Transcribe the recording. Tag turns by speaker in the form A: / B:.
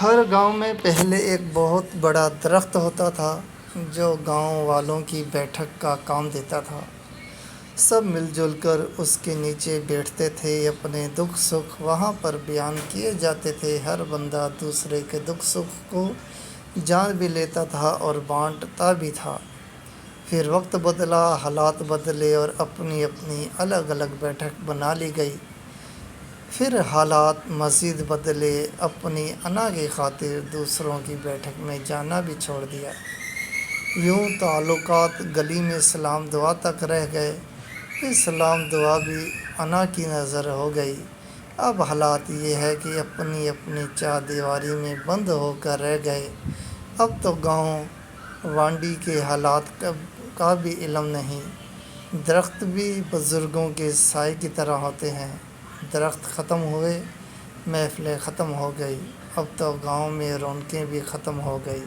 A: ہر گاؤں میں پہلے ایک بہت بڑا درخت ہوتا تھا جو گاؤں والوں کی بیٹھک کا کام دیتا تھا۔ سب مل جل کر اس کے نیچے بیٹھتے تھے، اپنے دکھ سکھ وہاں پر بیان کیے جاتے تھے۔ ہر بندہ دوسرے کے دکھ سکھ کو جان بھی لیتا تھا اور بانٹتا بھی تھا۔ پھر وقت بدلا، حالات بدلے اور اپنی اپنی الگ الگ بیٹھک بنا لی گئی۔ پھر حالات مزید بدلے، اپنی انا کی خاطر دوسروں کی بیٹھک میں جانا بھی چھوڑ دیا۔ یوں تعلقات گلی میں سلام دعا تک رہ گئے۔ پھر سلام دعا بھی انا کی نظر ہو گئی۔ اب حالات یہ ہے کہ اپنی اپنی چار دیواری میں بند ہو کر رہ گئے۔ اب تو گاؤں وانڈی کے حالات کا بھی علم نہیں۔ درخت بھی بزرگوں کے سائے کی طرح ہوتے ہیں۔ درخت ختم ہوئے، محفلیں ختم ہو گئی۔ اب تو گاؤں میں رونقیں بھی ختم ہو گئی۔